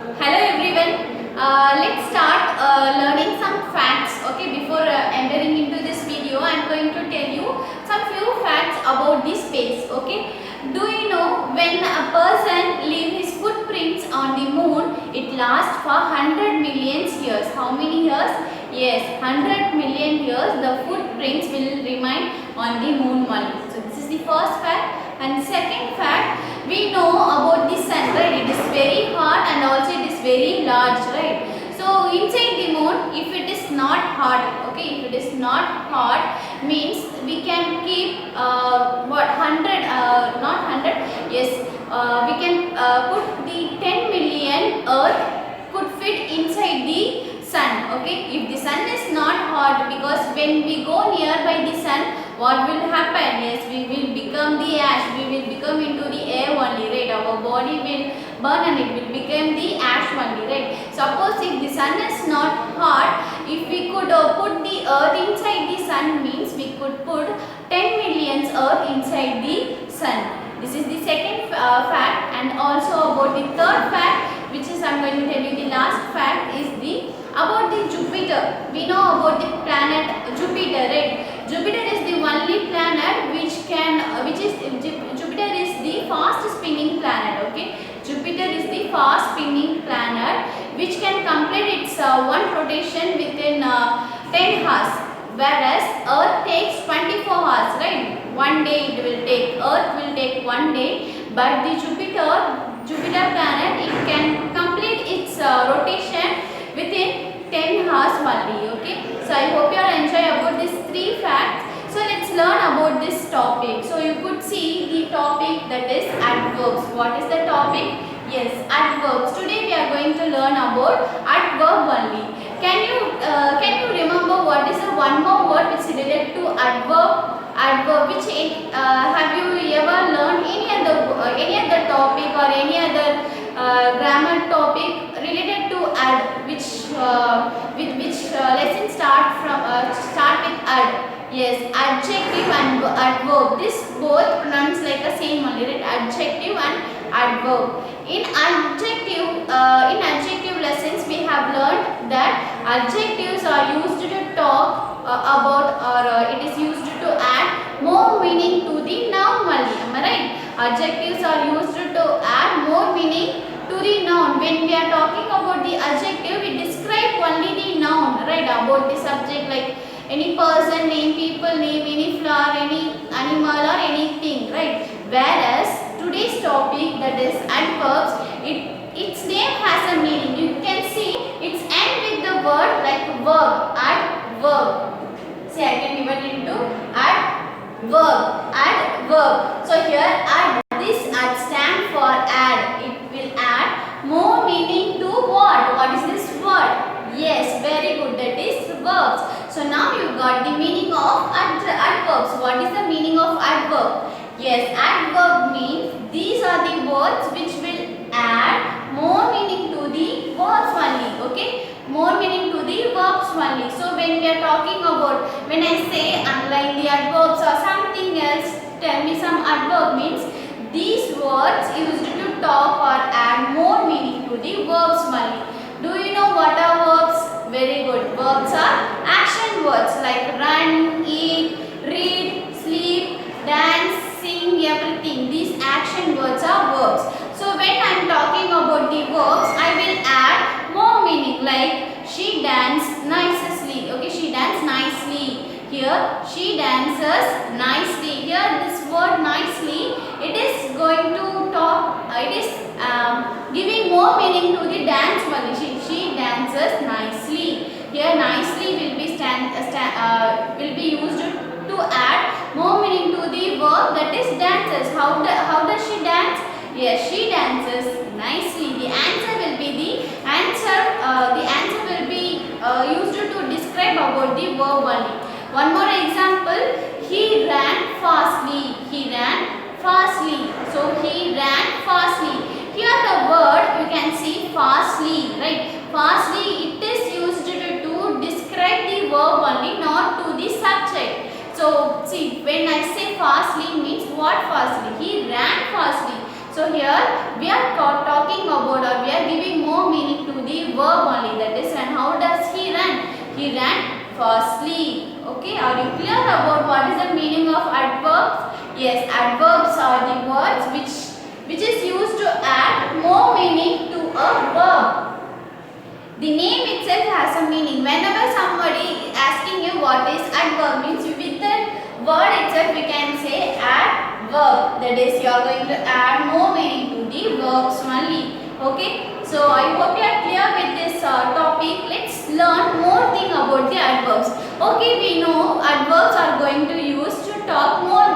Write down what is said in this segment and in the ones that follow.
Hello everyone. Let's start learning some facts. Okay, before entering into this video, I am going to tell you some few facts about this space. Okay, do you know when a person leave his footprints on the moon, it lasts for 100 million years. How many years? Yes, 100 million years. The footprints will remain on the moon only. So this is the first fact. And second fact, we know about the sun, right? It is very hot and also it is very large, right? So inside the moon, if it is not hot, okay, if it is not hot, means we can keep what 100, not 100, yes, we can put the 10 million Earth could fit inside the sun. Okay, if the sun is not hot, because when we go nearby the sun, what will happen? Yes, we will become the ash, we will become into the air only, right? Our body will burn and it will become the ash only, right? Suppose if the sun is not hot, if we could put the earth inside the sun, means we could put 10 million earth inside the sun. This is the second fact. And also about the third fact, which is I am going to tell you the last fact, is the about the Jupiter. We know about the planet Jupiter, right? Jupiter is the only planet which can, Jupiter is the fast spinning planet. Okay, Jupiter is the fast spinning planet which can complete its one rotation within 10 hours, whereas Earth takes 24 hours, right? One day it will take, Earth will take one day, but the Jupiter planet, it can complete its rotation within 10 hours only. Okay, so I hope you all enjoy about these three facts. So let's learn about this topic. So you could see the topic, that is adverbs. What is the topic? Yes, adverbs. Today we are going to learn about adverb only. Can you remember what is the one more word which is related to adverb? Adverb, which have you ever learned any other topic or any other grammar topic related to add, which with which lesson start with add? Yes, adjective and adverb. This both pronounced like the same only, right? Adjective and adverb. In adjective lessons, we have learned that adjectives are used to talk about, or it is used to add more meaning to the noun only. Am I right? Adjectives are used to add more meaning to the noun. When we are talking about the adjective, we describe only the noun, right? About the subject, like any person name, people name, any flower, any animal or anything, right? Whereas today's topic, that is adverbs, its name has a meaning. You can see it's end with the word like verb, adverb. See, I can divide it into adverb, adverb. So here add, this add stand for add. It will add more meaning to what? What is this word? Yes, very good. That is verbs. So now you got the meaning of adverbs. What is the meaning of adverb? Yes, adverb means these are the words which will add more meaning to the verbs only. Okay, more meaning to the verbs only. So when we are talking about, when I say underline the adverbs or something else, tell me some adverb, means these words used to talk or add more meaning to the verbs only. Do you know what are verbs? Very good. Verbs are action words like run, eat, read, sleep, dance, sing, everything. These action words are verbs. So when I am talking about the verbs, I will add more meaning, like she danced nicely. Okay, she danced nicely. Here she dances nicely. Here this word nicely, it is going to talk, it is giving more meaning to the dance only. She dances nicely. Here nicely will be used to add more meaning to the verb, that is dances. How does she dance? Yes, she dances nicely. The answer will be the answer. The answer will be used to describe about the verb only. One more example. He ran fastly. He ran fastly. So he ran fastly. Here the word you can see fastly, right? Fastly, it is used to describe the verb only, not to the subject. So see, when I say fastly, means what fastly? He ran fastly. So here we are talking about, or we are giving more meaning to the verb only, that is run. How does he run? He ran fastly. Okay, are you clear about what is the meaning of adverbs? Yes, adverbs are the words which is used to add more meaning to a verb. The name itself has a meaning. Whenever somebody is asking you what is adverb, means with the word itself we can say adverb. That is, you are going to add more meaning to the verbs only. Okay. So I hope you are clear with this topic. Let's learn more thing about the adverbs. Okay, we know adverbs are going to use to talk more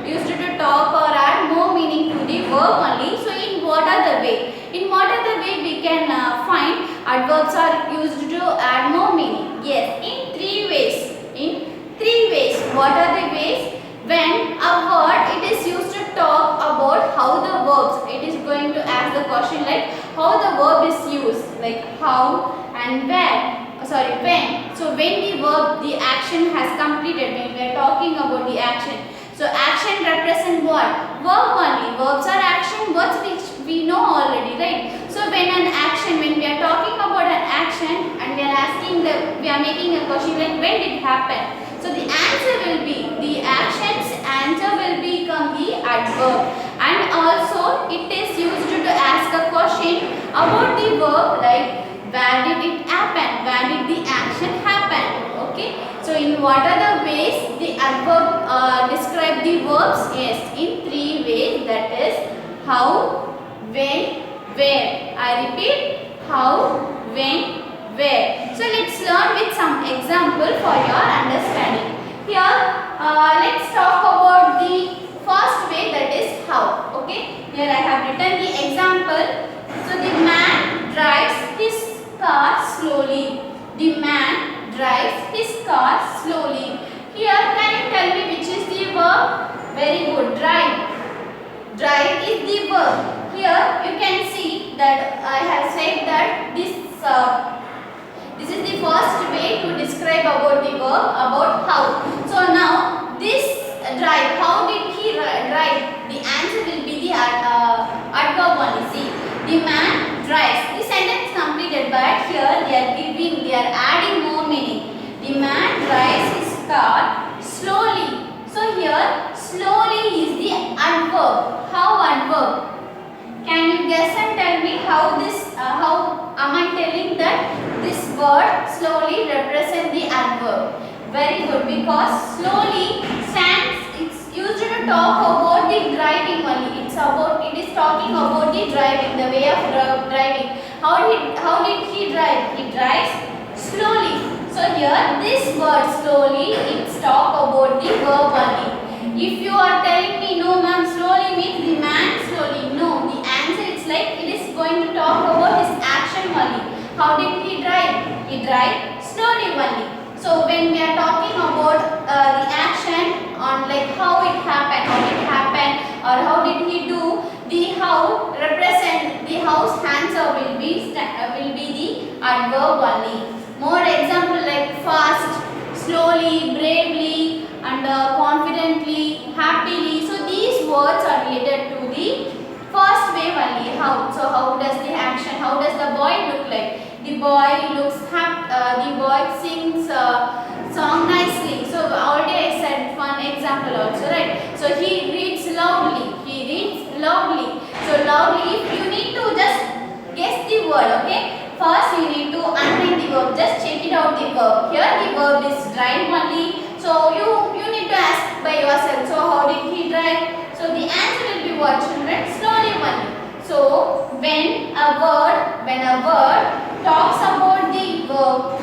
used to talk or add more meaning to the verb only. So in what other way? In what other way we can find adverbs are used to add more meaning? Yes, in three ways. In three ways. What are the ways? When a word it is used to talk about how the verbs, it is going to ask the question like how the verb is used, like how and where. Sorry, when. So when the verb, the action has completed, when we are talking about the action. So action represent what? Verb only. Verbs are action words which we know already, right? So when an action, when we are talking about an action and we are asking we are making a question like when did it happen? So the answer will be, the action's answer will become the adverb. And also it is used to ask a question about the verb like where did it happen? Where did the action happen? Okay. So in what are the ways the adverb describe the verbs? Yes, in three ways, that is how, when, where. I repeat, how, when, where. So let's learn with some example for your understanding. Here, let's talk about the first way, that is how. Okay. Here I have written the example. So the man drives his car slowly. The man drives his car slowly. Here, can you tell me which is the verb? Very good. Drive. Drive is the verb. Here you can see that I have said that this is the first way to describe about the verb, about how. So now this drive, how did he drive? The answer will be the adverb only. See, the man drives. The sentence completed, but here they are adding more meaning. The man drives his car slowly. So here slowly is the adverb. How adverb? Can you guess and tell me how this? How am I telling that this word slowly represent the adverb? Very good, because slowly stands. It's used to talk about the driving only. It is talking about the driving, the way of driving. How did he drive? He drives slowly. So here this word slowly, it's talk about the verb only. If you are telling me no ma'am, slowly means the man slowly. No, the answer is like it is going to talk about his action only. How did he drive? He drive slowly only. So when we are talking about the action on like how it happened, or how did he do, the how represent the how's answer will be the adverb only. More example like fast, slowly, bravely, and confidently, happily. So these words are related to the first way only. How? So how does the action? How does the boy look like? The boy looks happy. The boy sings song nicely. So already I said one example also, right? So he reads loudly. So loudly, you need to just guess the word. Okay. First you need to underline the verb. Just check it out the verb. Here the verb is drive only. So you need to ask by yourself. So how did he drive? So the answer will be what, children? Slowly only. So when a word talks about the verb,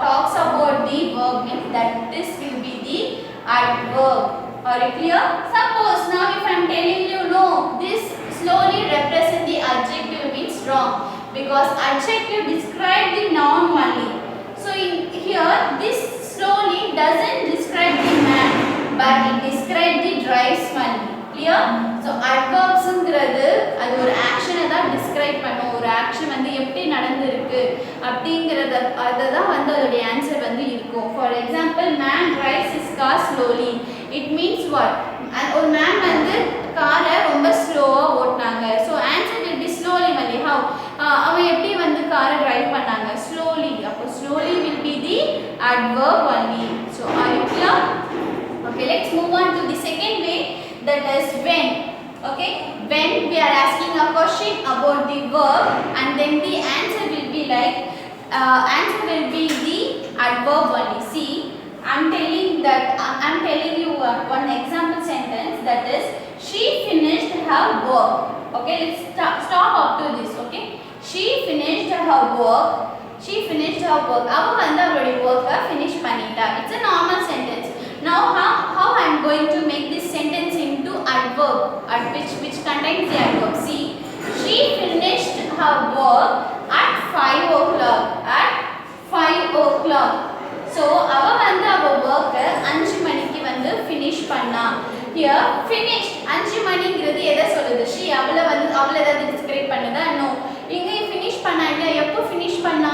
talks about the verb, means that this will be the adverb. Are you clear? Suppose now if I am telling you no, this slowly represent the adjective, means wrong, because adjective describe the noun only. So in here this slowly doesn't describe the man, but it describe the drives only. Clear? So adverbs ங்கிறது அது ஒரு ஆக்ஷனை தான் describe பண்ணும். ஒரு action வந்து எப்படி நடந்துருக்கு அப்படிங்கறத தான் வந்து அதோட ஆன்சர் வந்து இருக்கும். For example man drives his car slowly. It means what? ஒரு மேன் வந்து காரை ரொம்ப ஸ்லோவா ஓட்டினாங்க. So answer will be slowly only. How? let's move on to the second way, that is when. Okay, when we are asking a question about the verb and then the answer will be like answer will be the adverb only. See, I'm telling you one example sentence, that is she finished her work. Okay, let's stop up to this. Okay, she finished her work. She finished her work. அவ வந்து அவளுடைய work finish பண்ணிட்டா. It's a normal sentence. Now how I am going to make this sentence into adverb, which contains the adverb. See, she finished her work at 5 o'clock. At 5 o'clock. So அவ வந்து அவ work 5 மணிக்கு வந்து finish பண்ணா. Here finished 5 மணிங்கிறது எதை சொல்லுது? she அவளை ஏதாவது describe பண்ணுதா? No. இங்க finish பண்ணா இல்ல, எப்போ finish பண்ணா?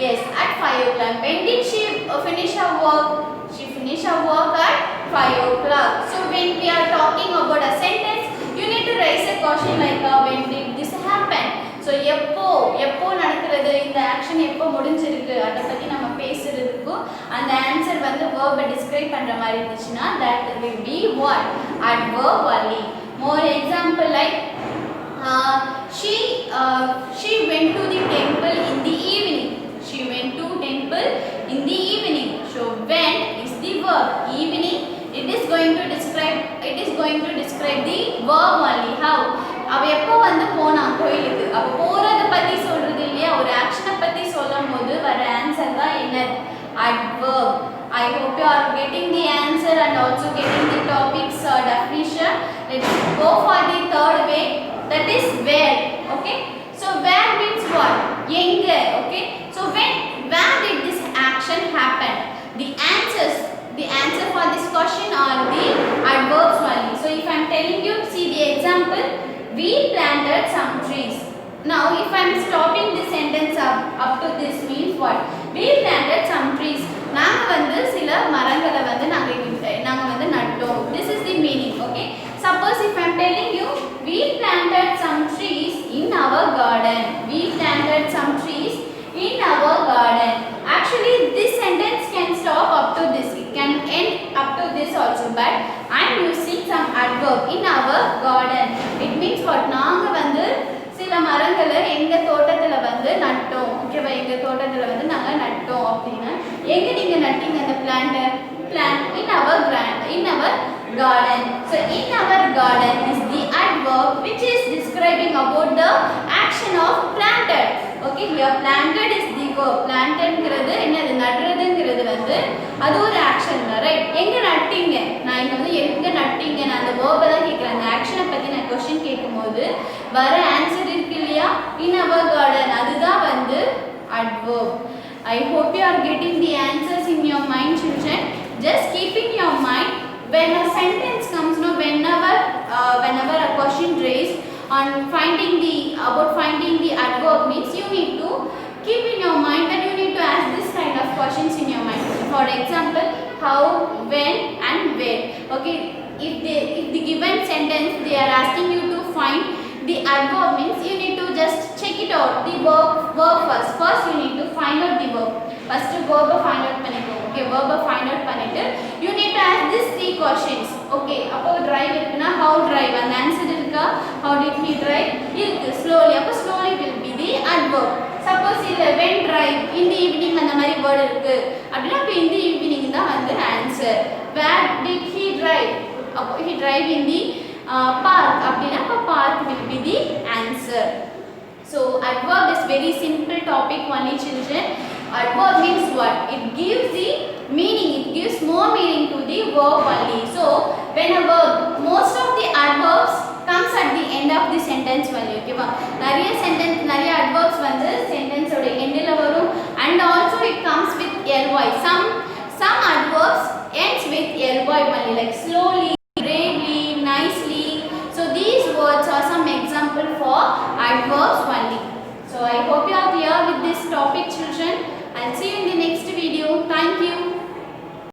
Yes, at 5 o'clock. When did she finish her work? She finished her work at 5 o'clock. So when we are talking about a sentence, you need to raise a question like when did this happen? So எப்போ நடக்கிறது, இந்த action எப்போ முடிஞ்சிருக்கு, அத பத்தி நம்ம பேசுறதுக்கு அந்த ஆன்சர் வந்து verb describe பண்ற மாதிரி இருந்துச்சுனா that will be what? Adverb only. More example like she went to the temple in the evening. She went to temple in the evening. So when is the verb. Evening, it is going to describe the verb only. How? அவ எப்போ வந்து போனா கோயிலுக்கு, அப்ப போறத பத்தி சொல்றது இல்லையா, ஒரு ஆக்ஷனை பத்தி சொல்லும்போது வர ஆன்சர் தான் என்ன? Adverb. I hope you are getting the answer and also getting the topics definition. Let's go for the third way, that is where. Okay, so where means what? எங்க. Okay, so where did this action happen? The answer for this question are the adverbs only. So if I am telling you, see the example, we planted some trees. Now if I am stopping the sentence up to this means what? We planted some trees. நாங்க வந்து சில மரங்களை வந்து நாங்க வந்து நட்டோம். This is the meaning. Okay, suppose if I am telling you, we planted some trees in our garden. We planted some trees in our garden. Actually this sentence can stop up to this, it can end up to this also, but I am using some adverb in our garden. It means what? நாங்க வந்து சில மரங்களை எங்க தோட்டத்துல வந்து நட்டோம். ஓகேவா, எங்க தோட்டத்துல வந்து நாங்க நட்டோம் அப்படினா எங்க நீங்க நட்டீங்க அந்த plant in our garden. So in our garden is the adverb which is describing about the action of planted. Okay, here planted is the verb. Planted ங்கிறது என்னது? நட்றதுங்கிறது வந்து அது ஒரு ஆக்ஷன் தான், ரைட்? எங்க நட்டீங்க, நான் இங்க வந்து எங்க நட்டீங்க, நான் அந்த verb தான் கேக்குறேன். அந்த ஆக்ஷனை பத்தி நான் क्वेश्चन கேக்கும்போது வர ஆன்சர் இருக்கு இல்லையா, in our garden, அதுதான் வந்து adverb. I hope you are getting the answers in your mind, children. Just keep in your mind when a sentence comes, no, whenever a question raised on finding the adverb means you need to keep in your mind and you need to ask this kind of questions in your mind. For example, how, when and where. Okay, if the given sentence they are asking you to find the adverb means you need to just check it out, the verb first you need to find out the verb. First verb find out பண்ணிக்கோ. Okay, verb find out பண்ணிட்டு you need to ask these three questions. Okay, அப்போ drive இருக்குனா how drive, அந்த answer இருக்கா? How did he drive? இருக்கு. Slowly, அப்போ slowly will be the adverb. Suppose இல்ல when drive, in the evening அந்த மாதிரி word இருக்கு அப்படினா அப்ப in the evening தான் வந்து answer. Where did he drive? அப்போ he drive in the park அப்படினா அப்ப park will be the answer. So adverb is very simple topic only, children. Adverb means what? It gives the meaning, it gives more meaning to the verb only. So when a verb, most of the adverbs comes at the end of the sentence only. Okay va, நிறைய adverbs வந்து sentence ஓட endல வரும் and also it comes with ly. Some adverbs ends with ly only, like slowly.